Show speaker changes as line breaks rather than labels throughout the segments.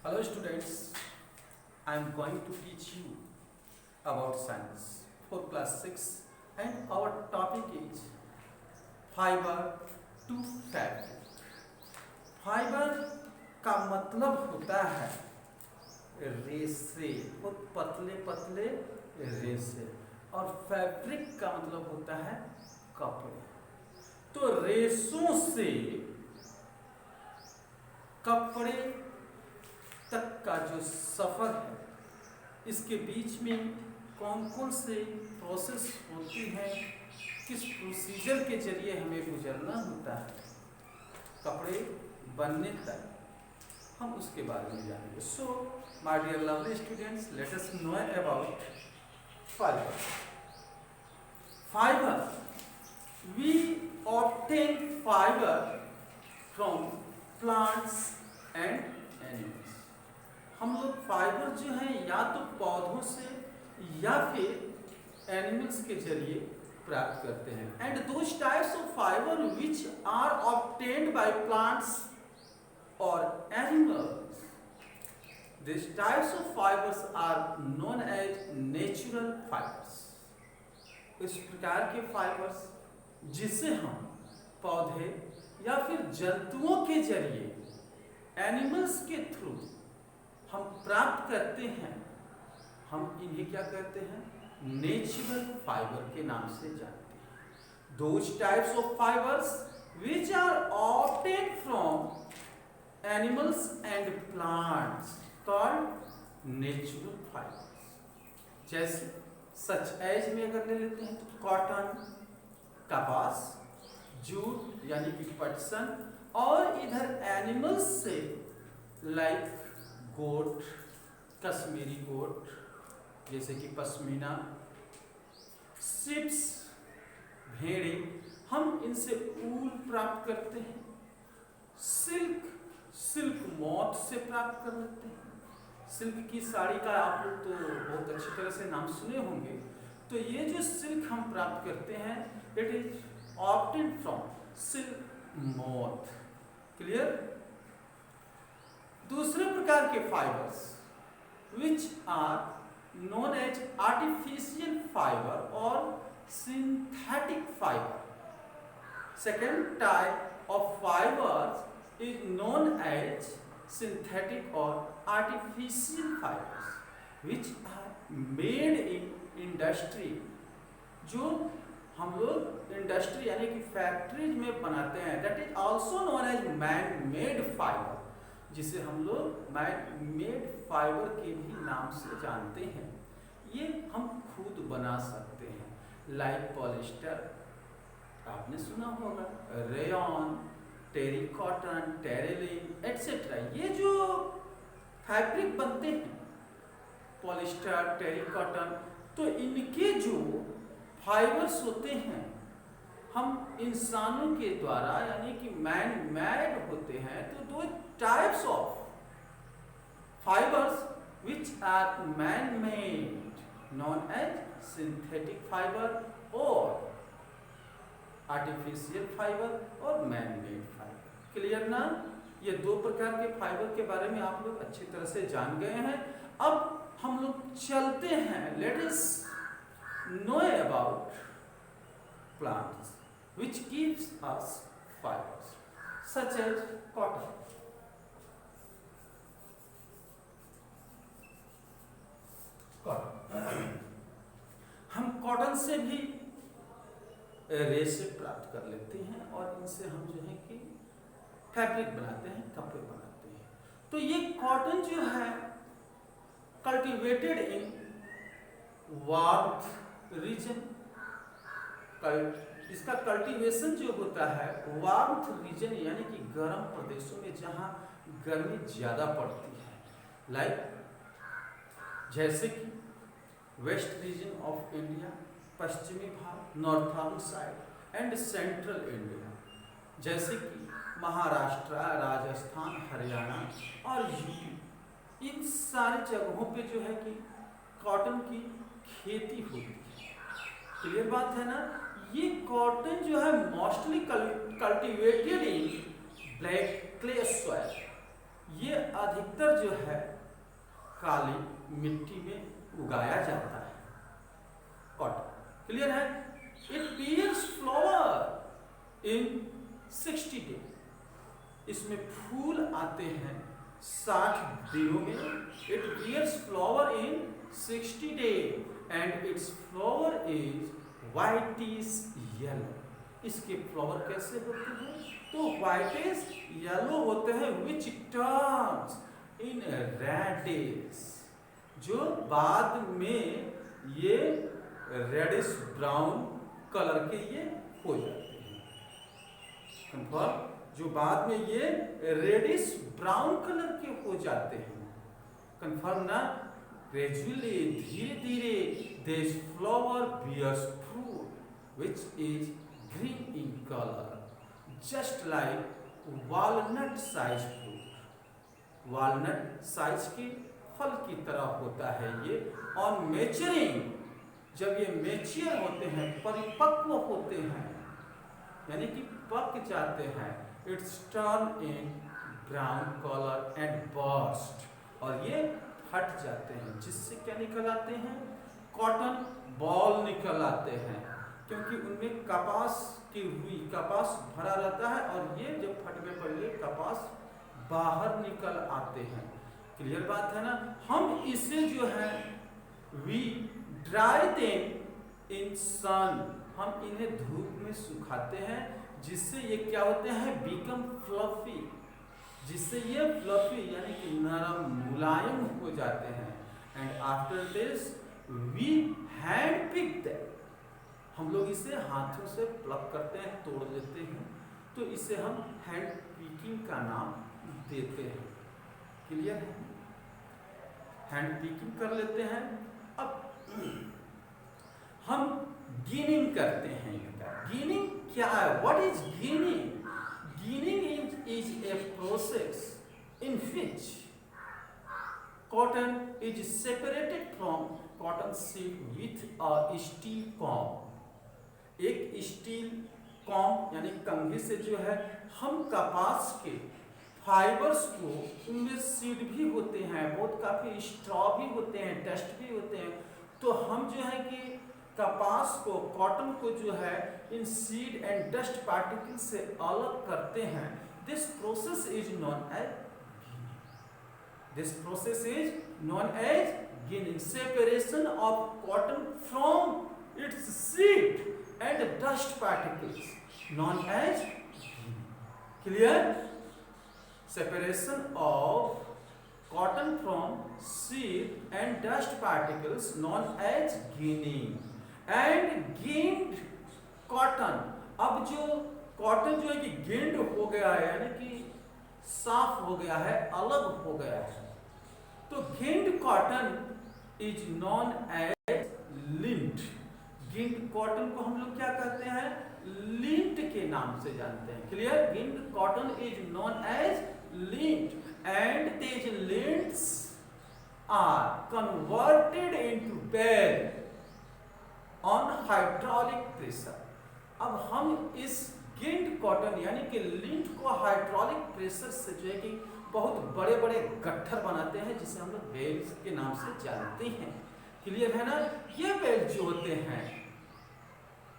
Hello students, I am going to teach you about science for class 6 and our topic is fiber to fabric. Fibre का मतलब होता है रेशे, बहुत पतले पतले रेशे, और फैब्रिक का मतलब होता है कपड़े। तो रेशों से कपड़े तक का जो सफ़र है, इसके बीच में कौन कौन से प्रोसेस होती हैं, किस प्रोसीजर के जरिए हमें गुजरना होता है कपड़े बनने तक, हम उसके बारे में जानेंगे। So my dear lovely students, let us know about fibre. Fibre, we obtain fibre from plants and animals. हम लोग फाइबर जो है या तो पौधों से या फिर एनिमल्स के जरिए प्राप्त करते हैं। And those types of fibre which are obtained by plants और animals, these types of fibers are known as natural fibers। इस प्रकार के फाइबर्स जिसे हम पौधे या फिर जंतुओं के जरिए एनिमल्स के थ्रू हम प्राप्त करते हैं, हम इन्हें क्या कहते हैं? नेचुरल फाइबर के नाम से जानते हैं। Those types of fibers which are obtained from animals and plants called natural fibers। जैसे सच एज में अगर ले लेते हैं तो कॉटन, कपास, जूट यानी कि पटसन, और इधर एनिमल्स से लाइक गोट, कश्मीरी गोट जैसे कि पश्मीना, शिप्स भेड़े, हम इनसे ऊल प्राप्त करते हैं। सिल्क मोथ से प्राप्त कर लेते हैं। सिल्क की साड़ी का आप लोग तो बहुत अच्छी तरह से नाम सुने होंगे। तो ये जो सिल्क हम प्राप्त करते हैं, it is obtained from silk moth. Clear? दूसरे प्रकार के fibres which are known as artificial fiber or synthetic fiber। Second type of fibers is known as synthetic or artificial fibers which are made in industry। जो हम लोग industry यानी कि factories में बनाते हैं, that is also known as man made fiber, जिसे हम लोग मैन मेड फाइबर के भी नाम से जानते हैं। ये हम खुद बना सकते हैं, लाइक पॉलिस्टर आपने सुना होगा, रेयॉन, टेरिकॉटन, टेरेलिन एटसेट्रा। ये जो फैब्रिक बनते हैं, पॉलिस्टर, टेरिकॉटन, तो इनके जो फाइबर्स होते हैं हम इंसानों के द्वारा यानी कि मैन मेड होते हैं। तो दो types of fibres which are man made known as synthetic fiber और artificial fiber और man made fiber। क्लियर ना? ये दो प्रकार के फाइबर के बारे में आप लोग अच्छी तरह से जान गए हैं। अब हम लोग चलते हैं, late us know about plants which gives us fibers such as cotton। हम कॉटन से भी रेशे प्राप्त कर लेते हैं और इनसे हम जो है कि फैब्रिक बनाते हैं, कपड़े बनाते हैं। तो ये कॉटन जो है कल्टीवेटेड इन वार्म रीजन, इसका कल्टीवेशन जो होता है वार्म रीजन यानी कि गर्म प्रदेशों में जहाँ गर्मी ज़्यादा पड़ती है, लाइक जैसे कि वेस्ट रीजन ऑफ इंडिया, पश्चिमी भाग, northern side and central India, जैसे कि महाराष्ट्र, राजस्थान, हरियाणा और यूपी। इन सारी जगहों पे जो है कि कॉटन की खेती होती है। क्लियर बात है ना? ये कॉटन जो है मोस्टली कल्टीवेटेड इन ब्लैक क्ले सॉइल। ये अधिकतर जो है काली मिट्टी में उगाया जाता है कॉटन। क्लियर है? It bears flower in 60 day. इसमें फूल आते हैं 60 दिनों में। It bears flower in 60 day and its flower is whitish yellow. इसके फ्लावर कैसे होते हैं? तो व्हाइटिश येलो होते हैं, विच टर्न्स इन रेडिश, जो बाद में ये रेडिश ब्राउन कलर के ये हो जाते हैं। कंफर्म? जो बाद में ये रेडिश ब्राउन कलर के हो जाते हैं। कंफर्म ना? ग्रेजुअली, धीरे धीरे this flower bears fruit which is green in colour, just like walnut size fruit. Walnut size के फल की तरह होता है ये। ऑन मैच्योरिंग, जब ये मैच्योर होते हैं, परिपक्व होते हैं, यानी कि पक जाते हैं, it's turn in brown colour and burst, और ये फट जाते हैं, जिससे क्या निकल आते हैं? कॉटन बॉल निकल आते हैं, क्योंकि उनमें कपास की हुई कपास भरा रहता है, और ये जब फटने पर ये कपास बाहर निकल आते हैं। क्लियर बात है ना? हम इसे जो है वी ड्राई देम इन सन, हम इन्हें धूप में सुखाते हैं, जिससे ये क्या होते हैं? बिकम फ्लफी, जिससे ये फ्लफी यानी कि नरम मुलायम हो जाते हैं। And after this we hand pick them, हम लोग इसे हाथों से प्लक करते हैं, तोड़ देते हैं, तो इसे हम हैंड पिकिंग का नाम देते हैं। क्लियर है? हैंड पिकिंग कर लेते हैं। अब हम गिनिंग करते हैं। गिनिंग क्या है? What is ginning? Ginning is a process in which cotton is separated from cotton seed with a steel comb. एक स्टील कॉम्ब यानी कंघी से जो है हम कपास के फाइबर्स को, उनमें सीड भी होते हैं, बहुत काफी स्ट्रॉ भी होते हैं, डस्ट भी होते हैं, तो हम जो है कि कपास को, कॉटन को जो है इन सीड एंड डस्ट पार्टिकल से अलग करते हैं। This process is known as ginning, separation of cotton from its seed and dust particles, known as ginning. Clear? Separation of cotton from seed and dust particles known as ginning and ginned cotton। अब जो cotton जो है कि गिन्ड हो गया है, यानी कि साफ हो गया है, अलग हो गया है, तो ginned cotton is known as lint. Ginned cotton को हम लोग क्या कहते हैं? लिंट के नाम से जानते हैं। Clear? Ginned cotton is known as lint, and these lints are converted into bale on hydraulic pressure। अब हम इस गिन्ड कॉटन यानी कि लिंट को हाइड्रोलिक प्रेशर से जो है कि बहुत बड़े बड़े गट्ठर बनाते हैं, जिसे हम लोग बेल्स के नाम से जानते हैं। क्लियर है ना? ये बेल जो होते हैं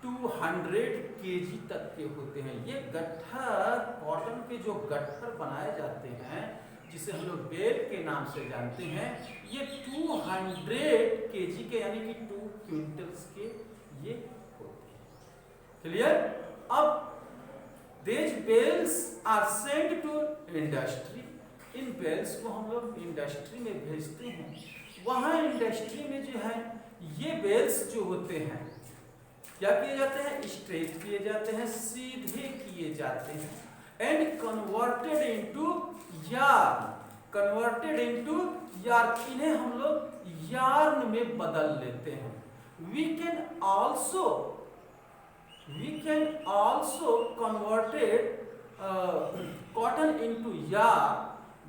200 kg तक के होते हैं। ये गट्ठर, कॉटन के जो गट्ठर बनाए जाते हैं, जिसे हम लोग बेल के नाम से जानते हैं, ये 200 kg के यानी कि 2 क्विंटल्स के ये होते हैं। क्लियर? अब these bales are send to industry. इन बेल्स को हम लोग इंडस्ट्री में भेजते हैं। वहां इंडस्ट्री में जो है ये बेल्स जो होते हैं क्या किए जाते हैं? स्ट्रेट किए जाते हैं, सीधे किए जाते हैं, and converted into yarn. Converted into yarn, इन्हें हम लोग यार्न में बदल लेते हैं। We can also converted cotton into yarn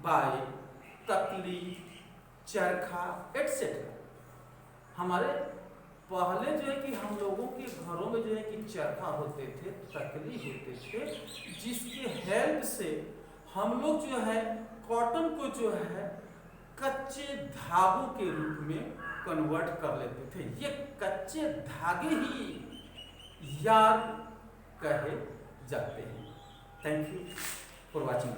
by takli, charkha etcetera. हमारे पहले जो है कि हम लोगों के घरों में जो है कि चरखा होते थे, तकली होते थे, जिसके हेल्प से हम लोग जो है कॉटन को जो है कच्चे धागों के रूप में कन्वर्ट कर लेते थे। ये कच्चे धागे ही यार्न कहे जाते हैं। Thank you for watching.